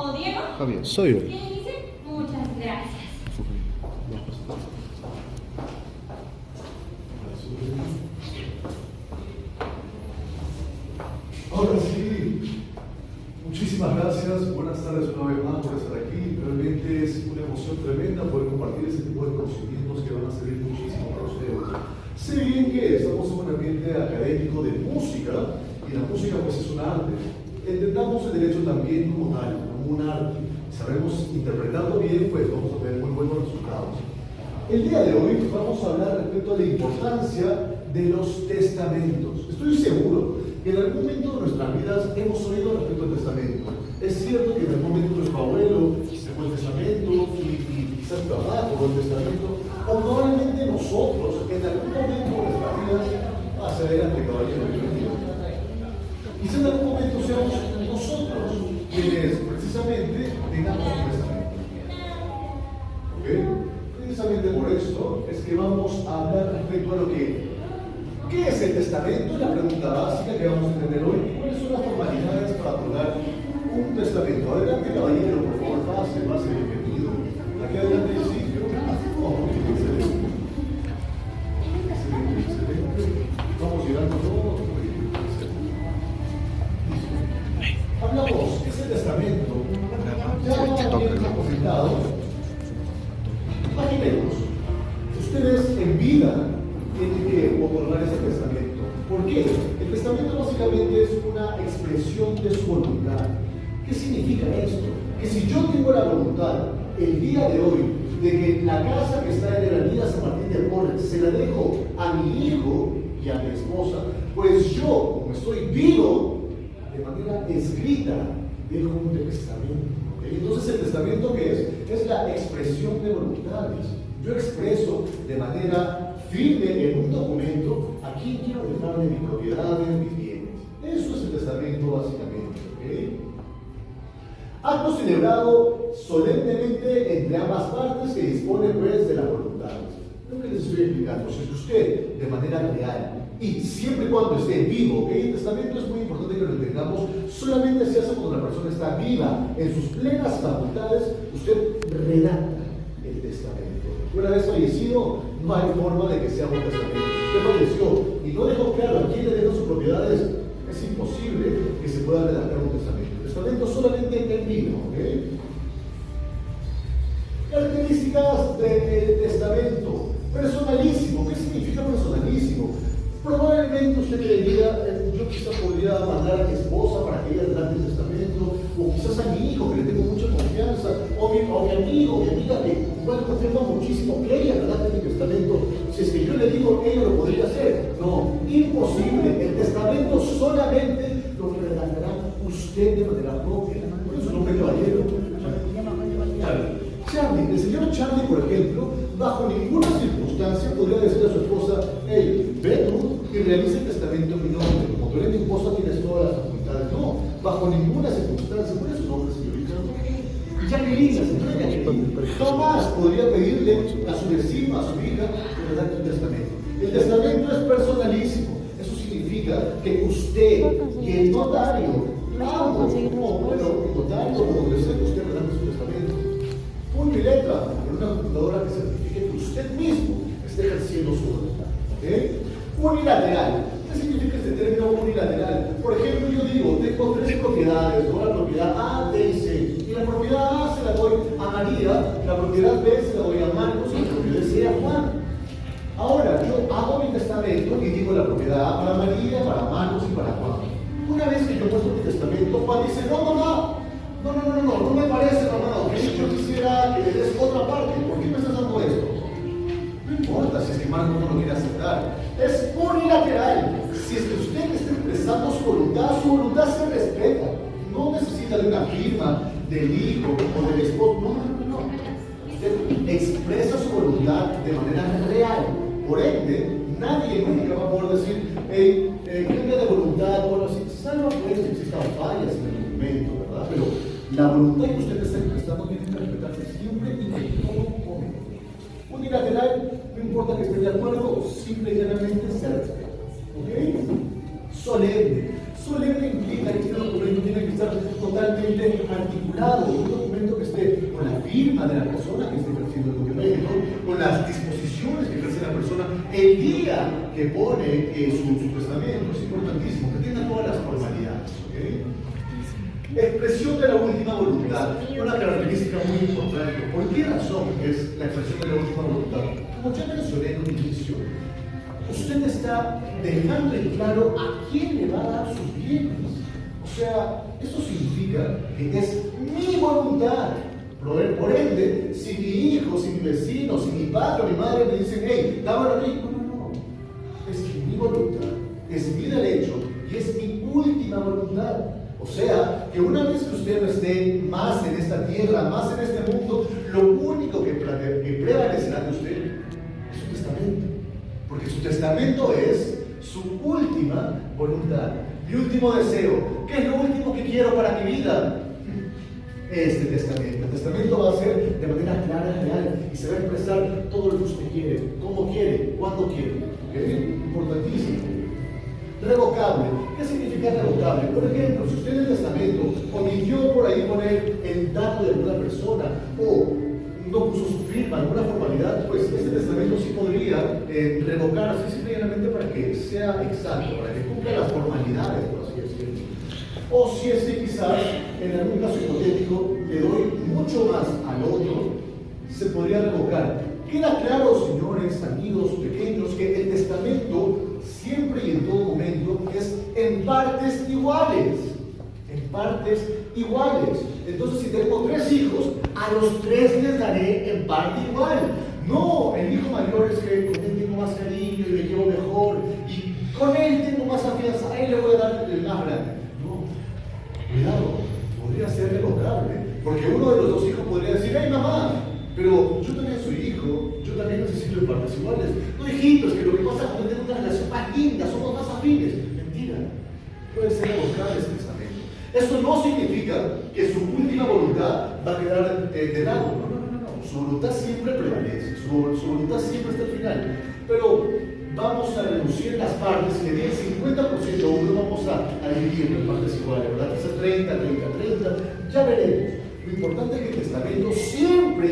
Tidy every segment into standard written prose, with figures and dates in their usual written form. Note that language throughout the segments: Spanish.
como Diego. Javier, soy yo. ¿Quién dice? Muchas gracias. Ahora sí, muchísimas gracias, buenas tardes una vez más por estar aquí. Realmente es una emoción tremenda poder compartir este tipo de conocimientos que van a servir muchísimo para ustedes. Sé bien que estamos en un ambiente académico de música y la música pues es un arte. Entendamos el derecho también como tal, como un arte. Sabemos interpretarlo bien, pues vamos a tener muy buenos resultados. El día de hoy vamos a hablar respecto a la importancia de los testamentos. Estoy seguro que en algún momento de nuestras vidas hemos oído respecto al testamento. Es cierto que en algún momento nuestro abuelo dejó el testamento y quizás tu papá dejó el testamento, o probablemente nosotros en algún momento de nuestras vidas, hacia adelante caballero, quizás en algún momento seamos nosotros quienes precisamente tengamos un testamento. ¿Ok? Precisamente por esto es que vamos a hablar respecto a lo que ¿qué es el testamento? Es la pregunta básica que vamos a entender hoy. ¿Cuáles son las formalidades para otorgar un testamento? Adelante, caballero, por favor, pase, bienvenido. Aquí adelante, sí, excelente. Excelente. Vamos llegando todos. Hablamos, ¿qué es el testamento? Ya hemos comentado. Imaginemos, ustedes en vida tienen que otorgar ese testamento. ¿Por qué? El testamento básicamente es una expresión de su voluntad. ¿Qué significa esto? Que si yo tengo la voluntad el día de hoy de que la casa que está en el Avenida San Martín de Porres se la dejo a mi hijo y a mi esposa, pues yo, como estoy vivo, de manera escrita, dejo un testamento. ¿Okay? Entonces, ¿el testamento qué es? Es la expresión de voluntades. Yo expreso de manera firme en un documento a quién quiero dejarle mis propiedades, mis bienes. Eso es el testamento básicamente. ¿Okay? Acto celebrado solemnemente entre ambas partes que dispone pues de las voluntades. Lo que les estoy explicando, si usted de manera real y siempre y cuando esté vivo, ¿okay? El testamento es muy importante que lo entendamos, solamente se hace cuando la persona está viva, en sus plenas facultades, usted redacta el testamento. Una vez fallecido, no hay forma de que sea un testamento. Usted falleció y no dejó claro a quién le dejó sus propiedades, es imposible que se pueda redactar un testamento. El testamento solamente en vida, ¿ok? Características del testamento. Personalísimo. ¿Qué significa personalísimo? Probablemente usted que diga, yo quizás podría mandar a mi esposa para que ella redacte el testamento, o quizás a mi hijo que le tengo mucha confianza, o mi amigo, mi amiga que igual confirma muchísimo que ella redacte mi testamento. Si es que yo le digo, ella lo podría hacer. No, imposible. El testamento solamente lo redactará usted de manera propia. Por eso no me caballero. Charlie, el señor Charlie, por ejemplo, bajo ninguna circunstancia podría decirle a su esposa, hey, ve tú y realiza el testamento en mi nombre. Como tú eres mi esposa, tienes todas las facultades. No, bajo ninguna circunstancia. ¿Cuál es su nombre, señorita? Jacqueline, la señora Jacqueline, jamás podría pedirle a su vecino, a su hija, que redacte un testamento. El testamento es personalísimo. Eso significa que usted y el notario, ambos, el notario, como desea que usted redacte su testamento, puño y letra, en una computadora que certifique que usted mismo esté ejerciendo su voluntad. ¿Okay? Unilateral. ¿Qué significa este término unilateral? Por ejemplo, yo digo, tengo 3 propiedades, doy la propiedad A, B y C. Y la propiedad A se la doy a María, la propiedad B se la doy a Marcos y la propiedad C a Juan. Ahora, yo hago mi testamento y digo la propiedad A para María, para Marcos y para Juan. Una vez que yo muestro mi testamento, Juan dice, no me parece, hermano, que yo quisiera que le des otra parte. ¿Por qué me estás dando esto? No importa si es que Marcos no lo quiere aceptar. Es unilateral. Si es que usted está expresando su voluntad se respeta. No necesita de una firma del hijo o del esposo. No. Usted expresa su voluntad de manera real. Por ende, nadie nunca va a poder decir, hey, cambia de voluntad o algo así. Salvo pues que existan fallas en el documento, ¿verdad? Pero la voluntad que usted está expresando tiene que respetarse siempre y en todo momento. Unilateral, no importa que esté de acuerdo, simple y llanamente se respeta. ¿Ok? Solemne. Solemne implica que este documento tiene que estar totalmente articulado, un documento que esté con la firma de la persona que esté ejerciendo el documento, con las disposiciones que ejerce la persona el día que pone su testamento. Es importantísimo que tenga todas las formalidades. ¿Okay? Expresión de la última voluntad, una característica muy importante. ¿Por qué razón es la expresión de la última voluntad? Como ya mencioné en un inicio, usted está dejando en claro a quién le va a dar sus bienes. O sea, eso significa que es mi voluntad. Por ende, si mi hijo, si mi vecino, si mi padre o mi madre me dicen, hey, dámelo a mí, no. Es mi voluntad, es mi derecho y es mi última voluntad. O sea, que una vez que usted no esté más en esta tierra, más en este mundo, lo único que prevalecerá de usted es su testamento. Porque su testamento es su última voluntad. Mi último deseo. ¿Qué es lo último que quiero para mi vida? Este testamento. El testamento va a ser de manera clara y real y se va a expresar todo lo que usted quiere, cómo quiere, cuándo quiere. ¿Okay? Importantísimo. Revocable. ¿Qué significa revocable? Por ejemplo, si usted en el testamento omitió por ahí poner el dato de alguna persona o no puso su firma, alguna formalidad, pues este testamento sí podría revocarse simplemente para que sea exacto, para que cumpla las formalidades, por así decirlo. O si quizás, en algún caso hipotético, le doy mucho más al otro, se podría revocar. Queda claro, señores, amigos pequeños, que el testamento siempre y en todo momento es en partes iguales. En partes iguales. Entonces, si tengo 3 hijos, a los 3 les daré en parte igual. No, el hijo mayor es que con él tengo más cariño y me llevo mejor, y con él tengo más afianza, a él le voy a dar el más grande. No, cuidado, podría ser revocable, porque uno de los 2 hijos podría decir, hey mamá, pero yo también soy hijo, yo también necesito en partes iguales. No, hijitos, que lo que pasa es que tengo una relación más linda, somos más afines. Mentira, puede ser revocable ese testamento. Esto no significa que su última voluntad va a quedar de lado. No. Su voluntad siempre prevalece, su voluntad siempre está al final. Pero vamos a reducir las partes, que del 50% uno vamos a dividirlo en partes iguales, ¿verdad? Quizás 30, ya veremos. Lo importante es que el testamento siempre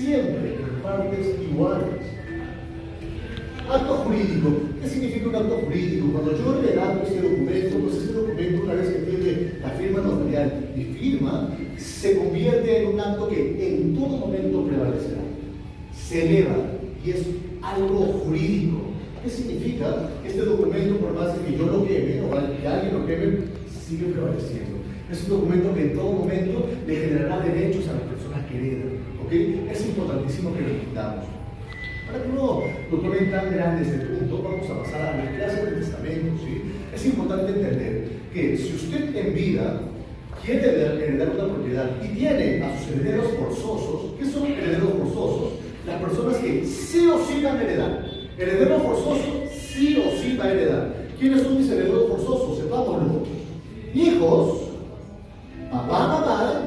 en partes iguales. Acto jurídico. ¿Qué significa un acto jurídico? Cuando yo redacto este documento, pues este documento, una vez que tiene la firma notarial y firma, se convierte en un acto que en todo momento prevalecerá. Se eleva y es algo jurídico. ¿Qué significa? Este documento, por más que yo lo queme o que alguien lo queme, sigue prevaleciendo. Es un documento que en todo momento le generará derechos a las personas que heredan. ¿Okay? Es importantísimo que lo entendamos. Para que no lo tomen tan grande este punto, vamos a pasar a la clase del testamento. ¿Sí? Es importante entender que si usted en vida quiere heredar una propiedad y tiene a sus herederos forzosos, ¿qué son herederos forzosos? Las personas que sí o sí van a heredar. Heredero forzoso sí o sí va a heredar. ¿Quiénes son mis herederos forzosos? Sepámoslo. Hijos, papá, mamá,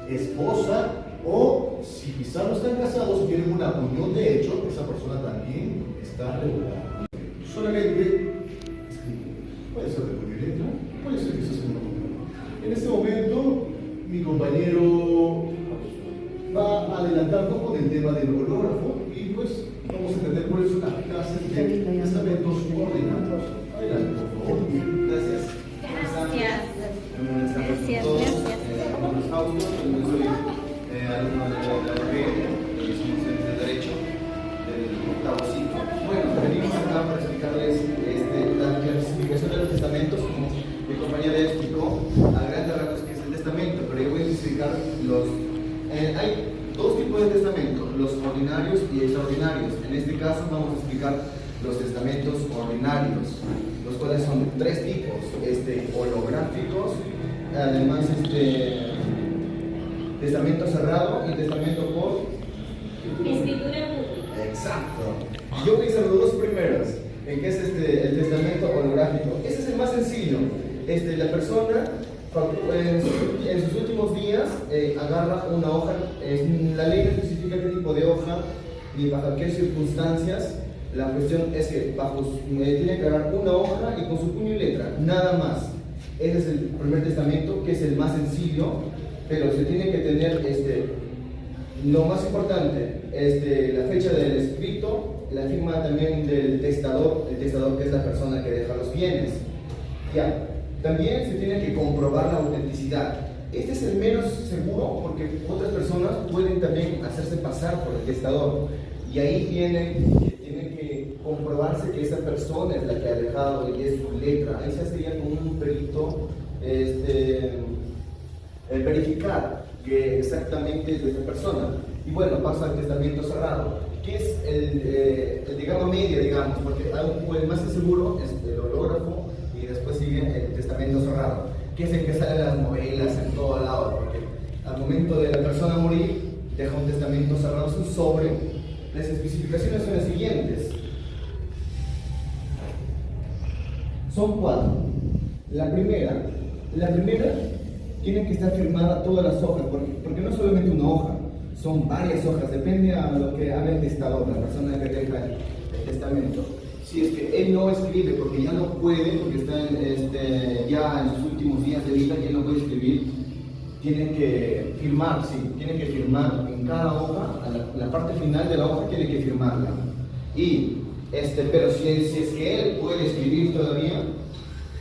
esposa, o si quizá no están casados y tienen una unión de hecho, esa persona también está regulada. Solamente puede ser de puño y letra, puede ser que se haga una. En este momento, mi compañero va a adelantarnos con el tema del hológrafo y pues vamos a entender cuáles son las clases de testamentos ordinarios. Adelante, por favor. Gracias. Alumno de la UPN, y somos de Derecho del octavo ciclo. Bueno, venimos acá para explicarles la clasificación de los testamentos, como mi compañera ya explicó, a grandes rasgos qué es el testamento, pero yo voy a explicar los... hay 2 tipos de testamentos, los ordinarios y extraordinarios. En este caso vamos a explicar los testamentos ordinarios, los cuales son 3 tipos, holográficos, además testamento cerrado y testamento por Escritura pública. Exacto. Yo voy a hacer los 2 primeros, en que es el testamento holográfico. Este es el más sencillo. La persona en sus últimos días agarra una hoja. La ley no especifica qué tipo de hoja ni bajo qué circunstancias. La cuestión es que tiene que agarrar una hoja y con su puño y letra, nada más. Ese es el primer testamento, que es el más sencillo, pero se tiene que tener lo más importante, la fecha del escrito, la firma también del testador, el testador que es la persona que deja los bienes. Ya, también se tiene que comprobar la autenticidad. Este es el menos seguro porque otras personas pueden también hacerse pasar por el testador. Y ahí tiene que comprobarse que esa persona es la que ha dejado y es su letra. Ahí se sería con un perito verificar que exactamente es de esa persona. Y bueno, pasa al testamento cerrado, que es el de gama media, digamos, porque el más seguro es el hológrafo y después sigue el testamento cerrado, que es el que sale en las novelas, en todo lado, porque al momento de la persona morir, deja un testamento cerrado, es un sobre. Las especificaciones son las siguientes. Son 4. La primera tiene que estar firmada todas las hojas, porque no es solamente una hoja, son varias hojas, depende a lo que haga el testador, la persona que deja el testamento. Si es que él no escribe porque ya no puede, porque está ya en sus últimos días de vida, ya no puede escribir, tiene que firmar, tiene que firmar en cada hoja, la parte final de la hoja tiene que firmarla. Pero si es que él puede escribir todavía,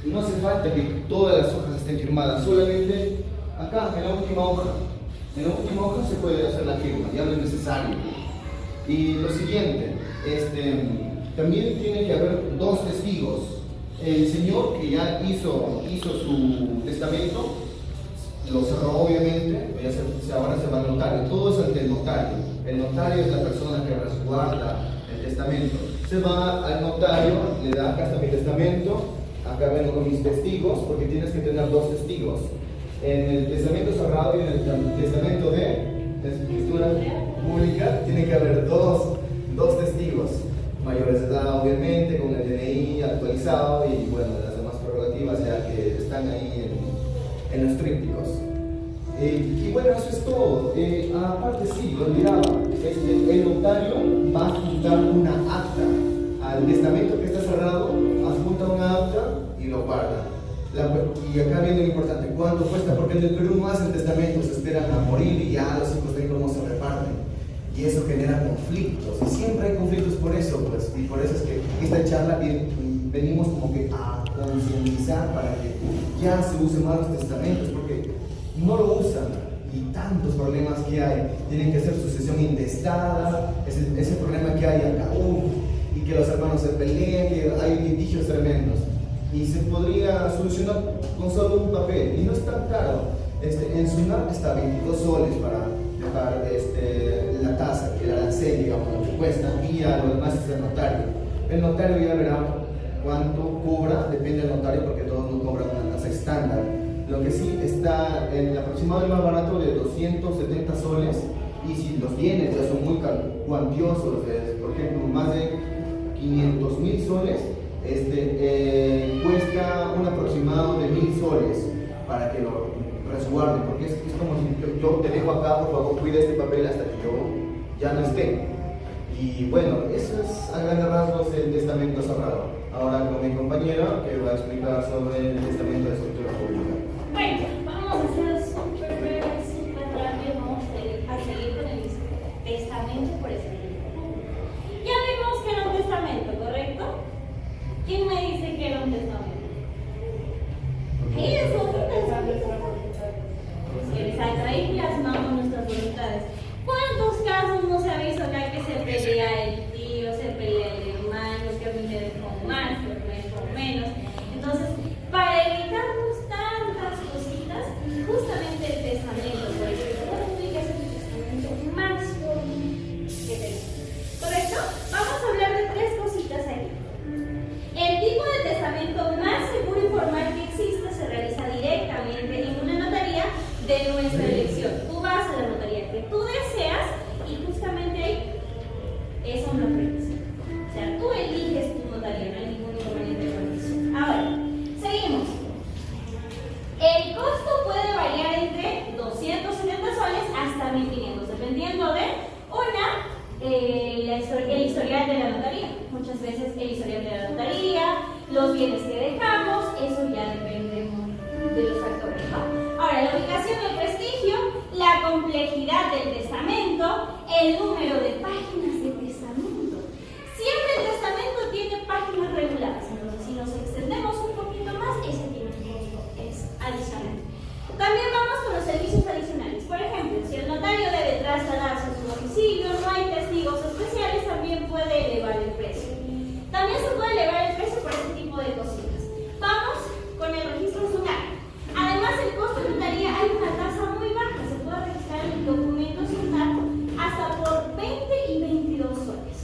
no hace falta que todas las hojas estén firmadas, solamente acá, en la última hoja. En la última hoja se puede hacer la firma, ya no es necesario. Y lo siguiente, también tiene que haber 2 testigos. El señor que ya hizo su testamento, lo cerró obviamente, ahora se va al notario. Todo es ante el notario. El notario es la persona que resguarda el testamento. Se va al notario, le da: acá está mi testamento, acá vengo con mis testigos, porque tienes que tener 2 testigos. En el testamento cerrado y en el testamento de escritura pública tiene que haber dos testigos, mayores de edad obviamente, con el DNI actualizado y bueno, las demás prerrogativas ya que están ahí en los trípticos. Y bueno, eso es todo. Aparte sí, lo olvidaba, el notario va a adjuntar una acta al testamento que está cerrado, adjunta una acta y lo guarda. Y acá viene lo importante: ¿cuánto cuesta? Porque en el Perú no hacen testamentos, se esperan a morir y ya los hijos ven cómo se reparten. Y eso genera conflictos, y siempre hay conflictos por eso, pues. Y por eso es que esta charla venimos como que a concientizar para que ya se usen más los testamentos, porque no lo usan. Y tantos problemas que hay, tienen que hacer sucesión intestada, ese problema que hay acá, y que los hermanos se peleen, que hay litigios tremendos. Y se podría solucionar con solo un papel, y no es tan caro. En SUNAT está 22 soles para dejar la tasa, que el arancel, digamos, lo que cuesta, y ya lo demás es el notario. El notario ya verá cuánto cobra, depende del notario, porque todos no cobran una tasa estándar. Lo que sí está en el aproximado más barato de 270 soles, y si los bienes ya son muy cuantiosos, por ejemplo, más de 500.000 soles, cuesta un aproximado de 1.000 soles para que lo resguarden, porque es como si yo te dejo acá, por favor cuida este papel hasta que yo ya no esté. Y bueno, eso es a grandes rasgos el testamento cerrado. Ahora con mi compañera que va a explicar sobre el testamento de escritura pública. Bueno, vamos a hacer súper breve, súper rápido. Vamos a seguir con el testamento por escrito. Ya vimos que era un testamento, ¿correcto? ¿Quién me dice que era un testamento? Es un testamento. Exacto, ahí plasmamos nuestras voluntades. ¿Cuántos casos no se ha visto acá que se pelea el tío, se pelea el hermano, que a mí me den con más, que me den con menos? Entonces, para evitarnos tantas cositas, justamente el testamento por escritura pública es el testamento más bonito que tenemos. ¿Correcto? Vamos a hablar de 3 cositas aquí. El tipo de testamento más seguro y formal que existe se realiza directamente en una notaría de nuestra elección. Tú vas a la notaría que tú deseas y justamente ahí es una previsión. O sea, tú eliges tu notaría, no hay ningún inconveniente con eso. Ahora, seguimos. El costo puede variar entre 270 soles hasta 1.500, dependiendo de el historial de la notaría. Muchas veces el historial de la notaría, los bienes que dejamos, eso ya depende complejidad del testamento, el número de páginas del testamento. Siempre el testamento tiene páginas reguladas, entonces si nos extendemos un poquito más, ese tiene un costo, es adicional. También vamos con los servicios adicionales. Por ejemplo, si el notario debe trasladarse a su domicilio, no hay testigos especiales, también puede elevar el precio. También se puede elevar el precio por este tipo de cositas. Vamos con el registro SUNAT. Además, el costo de notaría hay una tasa muy baja. Se puede registrar el documento SUNAT hasta por 20 y 22 soles.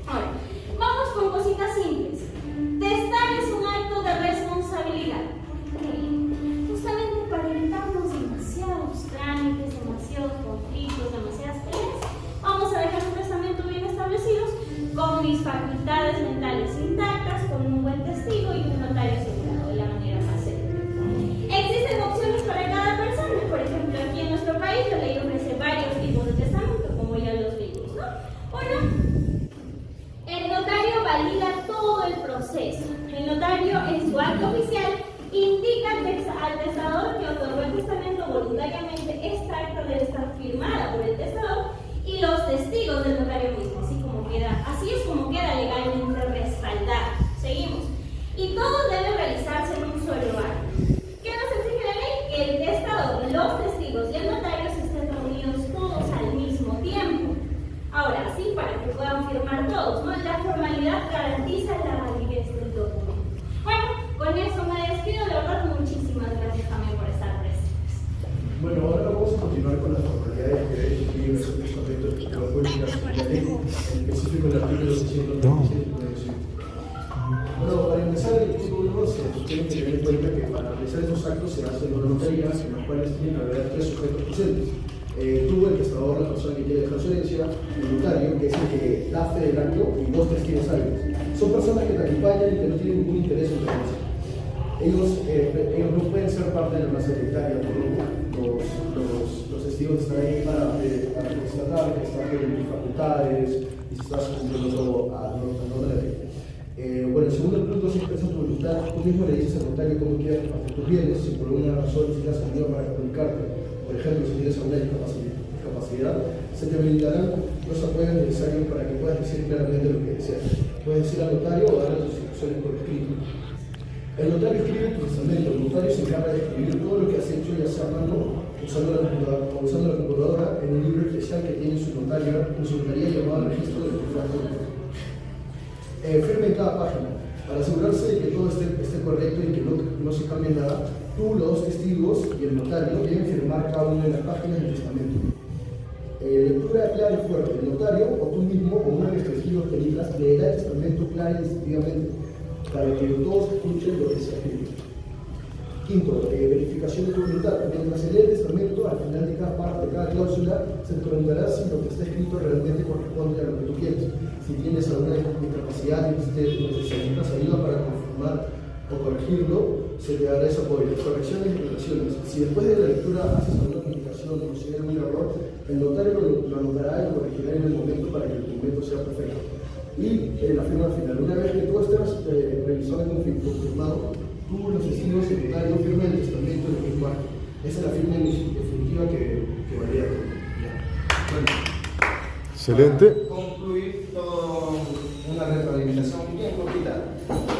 Ahora, vamos con cositas simples. Testar es un acto de responsabilidad. ¿Por qué? Justamente para evitarnos demasiados trámites, demasiados conflictos, demasiadas peleas, vamos a dejar un testamento bien establecidos, con mis facultades mentales intactas, con un buen testigo y un notario asegurado de la manera más segura. Existen opciones para cada persona. Por ejemplo, aquí en nuestro país la ley ofrece varios tipos de testamento, como ya los vimos, ¿no? Bueno, el notario valida todo el proceso. El notario, en su acto oficial, indica al testador que otorgó el testamento voluntariamente. Esta acta debe estar firmada por el testador y los testigos del notario mismo, así es como queda legalmente respaldado. Seguimos. Y todo debe realizarse en un solo acto. ¿Qué nos exige la ley? Que el testador, los testigos y el notario se estén reunidos todos al mismo tiempo. Ahora, sí, para que puedan firmar todos, ¿no? La formalidad garantiza la validez del documento. Bueno, con eso me despido. De verdad, muchísimas gracias también por estar presentes. Bueno, ahora vamos a continuar con las formalidades que deben cumplir en esos testamentos de la pública, la ley, en específico el artículo 637. Bueno, para empezar el artículo 1 se tiene que tener en cuenta que para realizar esos actos se hacen una notaría en los cuales tienen que haber 3 sujetos presentes. Tú, el testador, la persona que quiere dejar su herencia, el notario, que es el que da fe del acto, y 2 testigos hábiles. Son personas que te acompañan y que no tienen ningún interés en tu herencia. Ellos no pueden ser parte de la masa hereditaria, los testigos están ahí para constatar que estás en tus facultades y si estás cumpliendo a la ley. Bueno, el segundo punto es expresa tu voluntad. Tú mismo le dices al notario cómo quieres repartir tus bienes. Si por alguna razón necesitas ayuda para comunicarte, por ejemplo, si tienes alguna discapacidad, se te brindarán los apoyos necesarios para que puedas decir claramente lo que deseas. Puedes decir al notario o darle tus instrucciones por escrito. El notario escribe tu testamento. El notario se encarga de escribir todo lo que has hecho, ya sea a mano, usando la computadora en un libro especial que tiene su notaría llamado registro de testamento. Firme en cada página. Para asegurarse de que todo esté correcto y que no se cambie nada, tú, los testigos y el notario deben firmar cada una de las páginas del testamento. Lectura clara y fuerte. El notario o tú mismo o uno de los testigos peritas leerá el testamento clara y distintivamente para que todos escuchen lo que se escribe. Quinto, verificación de tu voluntad. Mientras se lee el testamento, al final de cada parte, de cada cláusula, se te preguntará si lo que está escrito realmente corresponde a lo que tú quieres. Si tienes alguna discapacidad y necesitas ayuda para confirmar o corregirlo, se te dará ese apoyo. Correcciones y aclaraciones. Si después de la lectura haces alguna modificación o consideras un error, el notario lo anotará y lo corregirá en el momento para que el documento sea perfecto. Y la firma final. Una vez que tú estés revisando el conflicto firmado, tú, los testigos y el notario firman el testamento del mismo acto. Esa es la firma definitiva que valía todo. Bueno, excelente. Para concluir con una retroalimentación bien cortita.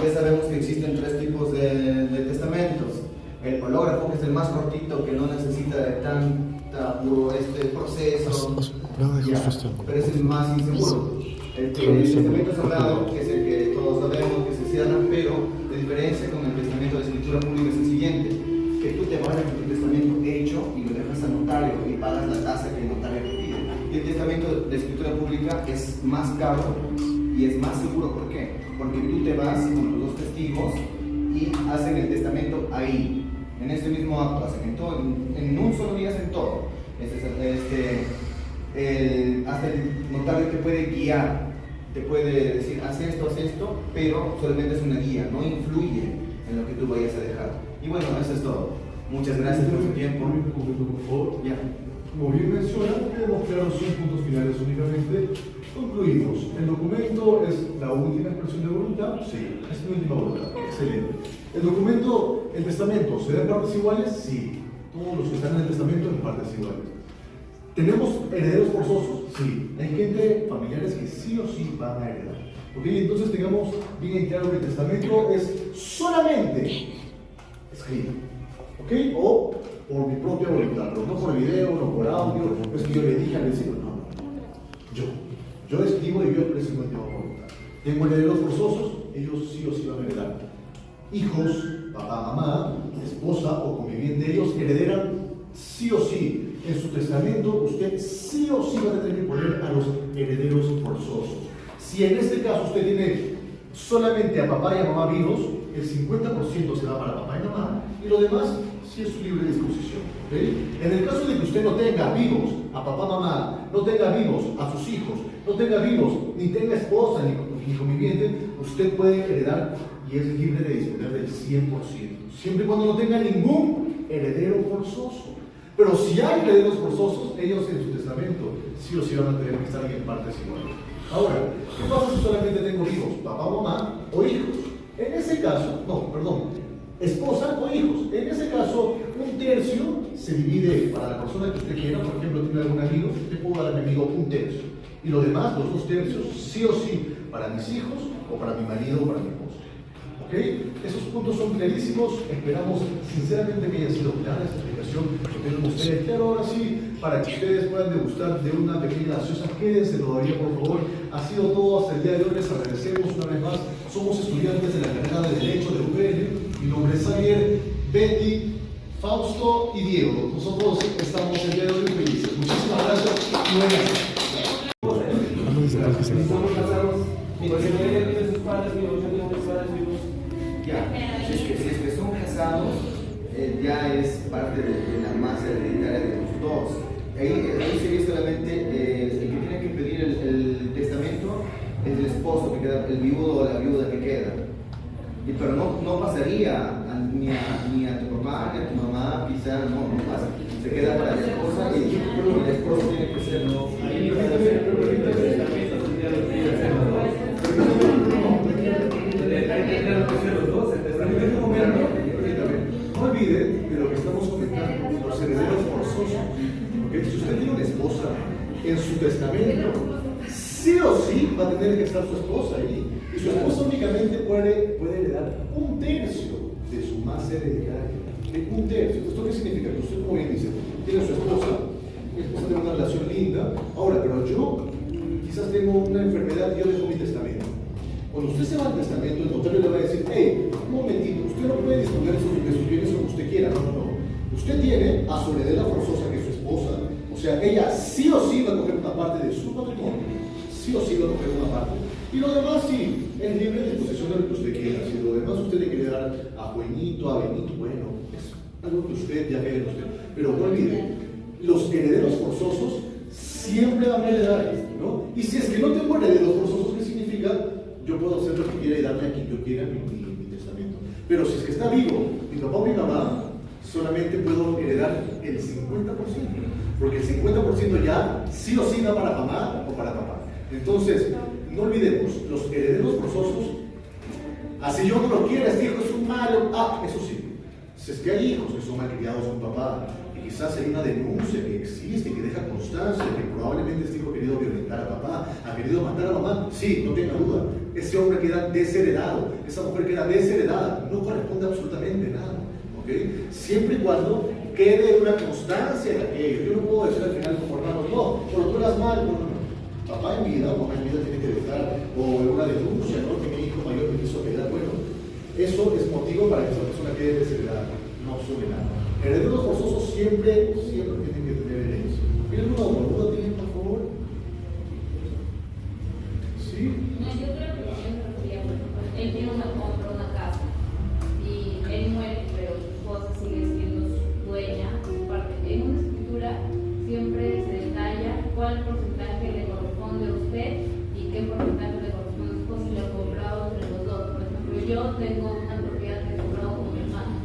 Ya sabemos que existen 3 tipos de testamentos. El hológrafo, que es el más cortito, que no necesita de tanta proceso, pero es el más inseguro. El testamento cerrado, que es el que todos sabemos que se cierra, pero la diferencia con el testamento de escritura pública es el siguiente: que tú te vas con tu testamento hecho y lo dejas al notario y pagas la tasa que el notario te pide. Y el testamento de escritura pública es más caro y es más seguro. ¿Por qué? Porque tú te vas con los 2 testigos y hacen el testamento ahí, en este mismo acto, hacen en un solo día hacen todo. Hasta el notario te puede guiar, te puede decir haz esto, pero solamente es una guía, no influye en lo que tú vayas a dejar. Y bueno, eso es todo. Muchas gracias por su tiempo. Por favor. Ya. Como bien menciona, queremos crear los 100 puntos finales únicamente. Concluimos. El documento es la última expresión de voluntad. Sí. Es la última voluntad. Excelente. El testamento, ¿se da en partes iguales? Sí. Todos los que están en el testamento en partes iguales. ¿Tenemos herederos forzosos? Sí. Hay gente, familiares que sí o sí van a heredar. ¿Ok? Entonces tengamos bien claro que el testamento es solamente escrito. ¿Ok? O por mi propia voluntad, pero no por video, no por audio, no es que yo le dije al vecino, no. Yo escribo y yo expreso mi voluntad. Tengo herederos forzosos, ellos sí o sí van a heredar. Hijos, papá, mamá, esposa o conviviente, ellos heredarán sí o sí. En su testamento, usted sí o sí va a tener que poner a los herederos forzosos. Si en este caso usted tiene solamente a papá y a mamá vivos, el 50% se va para papá y mamá, y lo demás sí es su libre disposición. ¿Okay? En el caso de que usted no tenga vivos a papá, mamá, no tenga vivos a sus hijos, no tenga vivos, ni tenga esposa ni conviviente, usted puede heredar y es libre de disponer del 100%, siempre y cuando no tenga ningún heredero forzoso. Pero si hay herederos forzosos, ellos en su testamento sí o sí van a tener que estar en partes iguales. Ahora, ¿qué pasa si solamente tengo vivos, papá, mamá o hijos? En ese caso, esposa o hijos. En ese caso, un tercio se divide para la persona que usted quiera. Por ejemplo, tiene algún amigo, le puedo dar a mi amigo un tercio. Y lo demás, los 2 tercios, sí o sí, para mis hijos o para mi marido o para mi esposa. ¿Ok? Esos puntos son clarísimos. Esperamos sinceramente que haya sido clara esta explicación que tienen ustedes. Pero ahora sí, para que ustedes puedan degustar de una pequeña gaseosa, quédense todavía, por favor. Ha sido todo hasta el día de hoy. Les agradecemos una vez más. Somos estudiantes de la carrera de Derecho de UPN. Mi nombre es Javier, Betty, Fausto y Diego. Nosotros estamos el día de hoy felices. Muchísimas gracias y buenas noches. Estamos casados, porque no tiene sus padres vivos, yo tengo mis padres vivos. Ya, si es que son casados, ya es parte de la masa hereditaria de los dos. Ahí sería solamente el que tiene que pedir el testamento es el esposo, que queda, el viudo o la viuda que queda. Pero no pasaría ni a tu papá, ni a tu mamá, quizá no pasa. Se queda para la esposa y el esposo tiene que ser, ¿no? No olviden de lo que estamos comentando, los herederos forzosos. ¿Okay? Si usted tiene una esposa en su testamento, sí o sí va a tener que estar su esposa ahí. Y su esposa únicamente puede heredar un tercio de su masa hereditaria. Un tercio. ¿Esto qué significa? Que usted, como bien dice, tiene a su esposa tiene una relación linda. Ahora, pero yo quizás tengo una enfermedad y yo dejo mi testamento. Cuando usted se va al testamento, el notario le va a decir, hey, un momentito, usted no puede disponer de sus bienes como usted quiera. No. Usted tiene a su heredera forzosa, que es su esposa. O sea, ella sí o sí va a coger una parte de su patrimonio. Sí o sí va a coger una parte. Y lo demás sí, es libre de disposición de lo que usted quiera. Si lo demás usted le quiere dar a Juanito, a Benito, bueno, es algo que usted ya ve en usted. Pero no olvide, los herederos forzosos siempre van a heredar esto, ¿no? Y si es que no tengo herederos forzosos, ¿qué significa? Yo puedo hacer lo que quiera y darle a quien yo quiera mi testamento. Pero si es que está vivo mi papá o mi mamá, solamente puedo heredar el 50%. Porque el 50% ya sí o sí va para mamá o para papá. Entonces, no olvidemos, los herederos forzosos, así yo no lo quiera, este hijo es un malo, eso sí. Si es que hay hijos que son malcriados con papá, y quizás hay una denuncia que existe, que deja constancia, que probablemente este hijo ha querido violentar a papá, ha querido matar a mamá, sí, no tenga duda. Ese hombre queda desheredado, esa mujer queda desheredada, no corresponde absolutamente nada. ¿Okay? Siempre y cuando quede una constancia de aquello. Yo no puedo decir al final como hermanos, no, pero tú eras mal, no. Papá en vida, mamá en vida tiene que dejar, o una denuncia, ¿no? Que mi hijo mayor me quiso quedar, bueno, eso es motivo para que esa persona quede desheredada, no sube nada. Herederos forzosos siempre tienen que tener herencia. ¿Tienen alguna otra duda, tienen, por favor? ¿Sí? No, yo creo que él tiene compra una casa y él muere, pero su esposa sigue siendo su dueña, su parte. En una escritura siempre se detalla cuál porcentaje le corresponde a usted y qué porcentaje le corresponde a su esposa y lo ha comprado entre los dos. Por ejemplo, yo tengo una propiedad que he comprado con mi hermano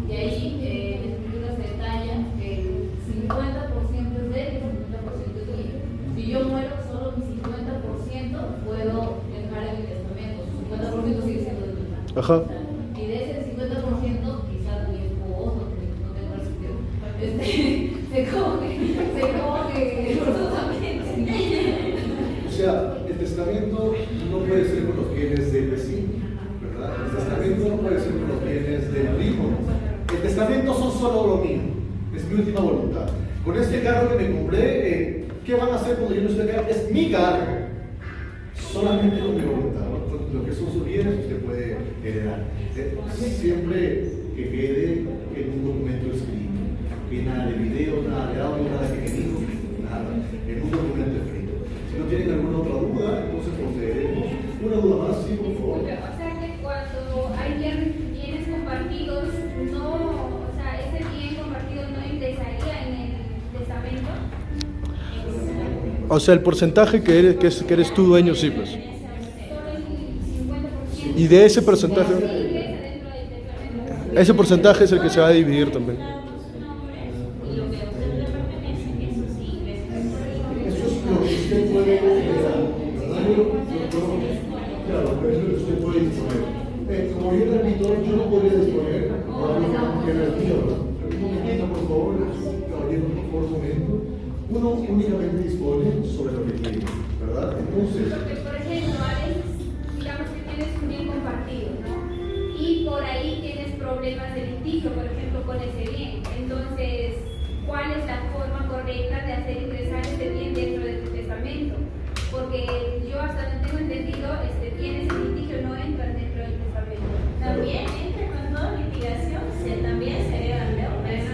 y ahí en la escritura se detalla que el 50% es de él y el 50% es mío. Si yo muero, solo mi 50% puedo dejar en mi testamento, su 50% sigue siendo de mi hermano. Ajá. Y de ese 50% quizás mi esposo, que no tengo el sentido, se O sea, el testamento no puede ser con los bienes del vecino, ¿verdad? El testamento no puede ser con los bienes del primo. El testamento son solo lo mío, es mi última voluntad. Con este carro que me compré, ¿qué van a hacer cuando yo no esté acá? Es mi carro, solamente con mi voluntad, ¿no? Lo que son sus bienes usted puede heredar. Siempre que quede en un documento escrito, que nada de video, nada de audio, nada de pequeñito, nada, en un documento escrito. Si no tienen alguna otra duda, entonces procederemos. Una duda más, sí, por favor. O sea que cuando hay bienes compartidos, no, o sea, ese bien compartido no ingresaría en el testamento. O sea, el porcentaje que eres tú dueño, sí, pues. Solo el 50%. Y de ese porcentaje, Sí ingresa dentro del testamento. ese porcentaje es el que se va a dividir también. Y lo que a usted le pertenece, eso sí, Eso es lo que usted puede heredar, ¿verdad? Claro, pero eso es lo que usted puede disponer. Como yo repito, yo no podría disponer, que era el mío, ¿verdad? Un momentito, por favor, caballero, por favor, un momento. Uno únicamente dispone sobre lo que tiene, ¿verdad? Entonces, Porque, por ejemplo, a veces, digamos que tienes un bien compartido, ¿no? Y por ahí tienes problemas de litigio, por ejemplo, con ese bien. Entonces, ¿cuál es la forma correcta de hacer ingresar este bien dentro de tu testamento? Porque yo hasta donde tengo entendido, bienes en litigio no entran dentro del testamento. también entra con toda litigación, también se heredan deudas.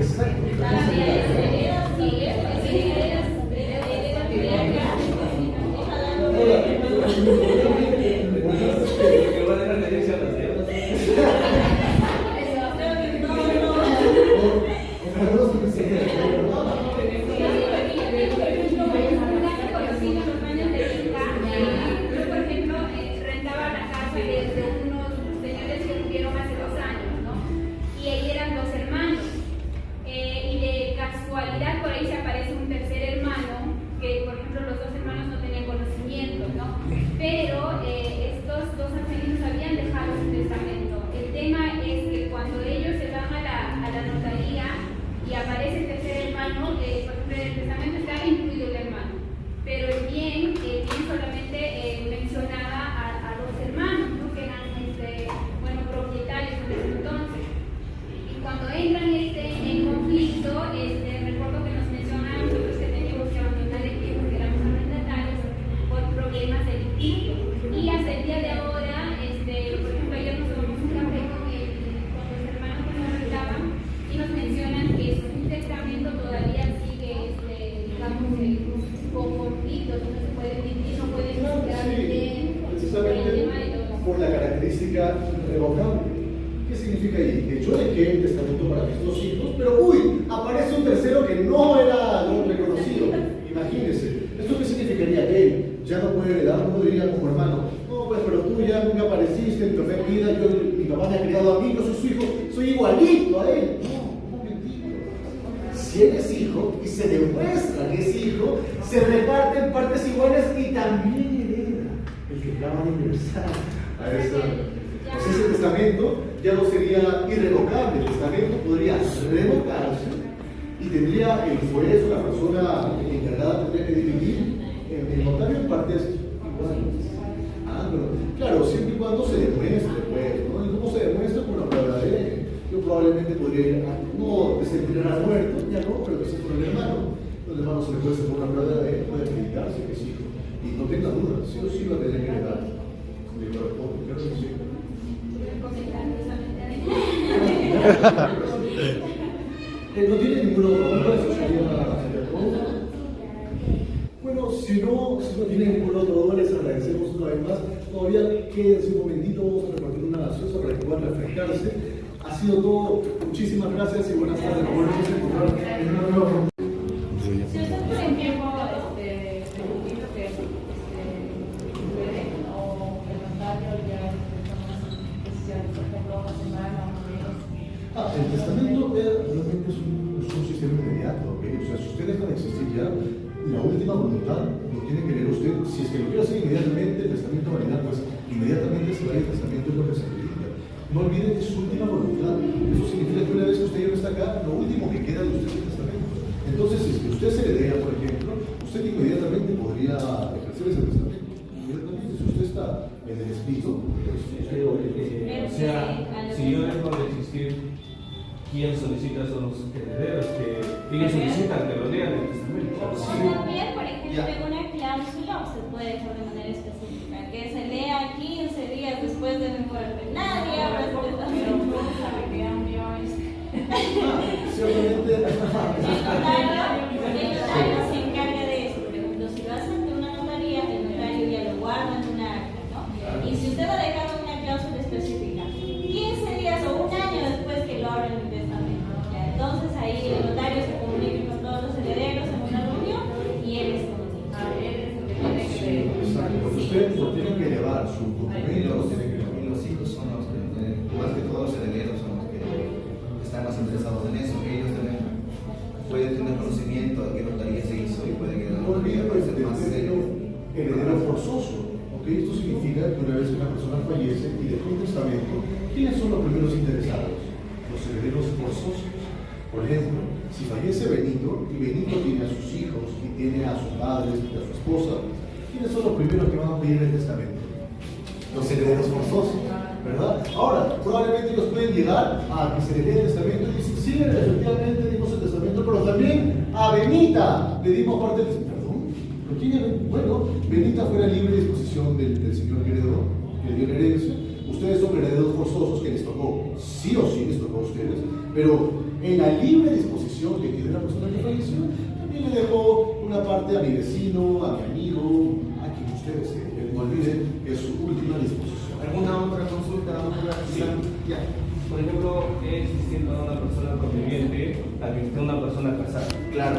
exacto. También se heredan, sí, Que va a dejar de herencia a las deudas. Yo, por ejemplo, rentaba la casa de unos señores que murieron hace 2 años, ¿no? Y ahí eran 2 hermanos. Y de casualidad por ahí se aparece un tercer hermano, que por ejemplo los 2 hermanos no tenían conocimiento, ¿no? Pero estos 2 angelitos habían dejado su testamento. El tema es que cuando ellos se van a la notaría y aparece el tercer hermano, por ejemplo en el testamento está incluido el hermano, pero el bien solamente mencionaba a 2 hermanos, ¿no? Que eran propietarios en ese entonces. Y cuando entran en conflicto, recuerdo que nos mencionaban nosotros que teníamos que abandonar el tiempo que éramos arrendatarios por problemas de litigio. Y hasta el día de ahora, por ejemplo, ayer nos tomamos un café con los hermanos que nos rentaban y nos mencionan que su testamento todavía sigue, digamos, con conflictos, no se puede dividir, no puede Claro que quedar sí, bien, precisamente por la característica irrevocable. ¿Qué significa ahí? Que yo dejé el testamento para mis 2 hijos, pero uy, aparece un tercero que no era no reconocido. Imagínense, ¿esto qué significaría? Que él ya no puede heredar, uno diría como hermano, no, pues pero tú ya nunca apareciste en tu vida, mi papá me ha criado a mí, yo soy su hijo, soy igualito a él. No, un momentito. Si él es hijo y se demuestra que es hijo, se reparten partes iguales y también hereda el que acaba de ingresar a eso. Pues ese testamento ya no sería irrevocable, el testamento podría revocarse y tendría el juez o la persona encargada tendría que dividir el notario en partes iguales. Pero, claro, siempre y cuando se demuestre, pues, ¿no? ¿Y cómo se demuestra? Con la prueba de yo probablemente podría ir no desenterrar muerto, ya no, pero que sea por el hermano. El hermano se le puede hacer por una prueba de puede acreditarse que es hijo. Y no tenga duda, sí o sí va a tener que heredar. Le corresponde, claro que sí. No tiene ninguna otra eso sería todo. Bueno, si no tiene ninguna otra duda, les agradecemos una vez más. Todavía quédense un momentito, vamos a repartir una gaseosa para que puedan refrescarse. Ha sido todo. Muchísimas gracias y buenas tardes. Nos volvemos a encontrar en una nueva. Si usted por el tiempo entiendo que puede o el notario ya por ejemplo una semana o un mes. El testamento realmente es un sistema inmediato, ¿ok? O sea, si usted deja de existir ya, la última voluntad lo tiene que leer usted. Si es que lo quiere hacer inmediatamente, el testamento validar, pues inmediatamente se va el testamento, es lo que se acredita. No olviden que es su última voluntad. Eso significa que una vez que usted ya no está acá, lo último que queda de usted es el testamento. Entonces, si usted es heredera, por ejemplo, usted inmediatamente podría ejercer ese testamento. Inmediatamente, si usted está en el espíritu, pues, Pero, o sea, si yo dejo de existir, ¿quién solicita son los herederos? Que ellos solicitan que lo lean el testamento. O también, por ejemplo, en una cláusula se puede dejar de manera específica que se lea 15 días después de mi muerte. Nadie habla de testamento. ciertamente, El notario se encarga de eso. Por ejemplo, si lo hace ante una notaría, el notario ya lo guarda en una acta, ¿no? Y si usted ha dejado una cláusula específica, 15 días o un año después que lo abra en el testamento, ¿ya? Entonces ahí el notario se comunica con todos los herederos en una reunión y él les comunica. exacto, porque usted lo tiene que llevar su documento, lo tiene que llevar. Y los hijos son los que, más que todos los herederos, son los que están más interesados en eso. Ellos también pueden tener conocimiento de qué notaría se hizo y pueden quedar No olvide pues, el más término heredero forzoso. ¿Ok? Esto significa que una vez que una persona fallece y deja un testamento, ¿quiénes son los primeros interesados? Los herederos forzosos. Por ejemplo, si fallece Benito y Benito tiene a sus hijos y tiene a sus padres y a su esposa, ¿quiénes son los primeros que van a pedir el testamento? Los herederos forzosos, ¿verdad? Ahora, probablemente ellos pueden llegar a que se le dé el testamento y dicen, sí, efectivamente dimos el testamento, pero también a Benita le dimos parte del perdón. ¿Pero quién es? Bueno, Benita fue la libre disposición del señor que heredó, que dio la herencia. Ustedes son herederos forzosos que les tocó, sí o sí les tocó a ustedes, pero en la libre disposición que tiene la persona que falleció, también le dejó una parte a mi vecino, a mi amigo, a quien ustedes no olviden que es su última disposición. ¿Alguna otra consulta? Sí. Ya. Por ejemplo, es distinto a una persona conviviente a que esté una persona casada. Claro.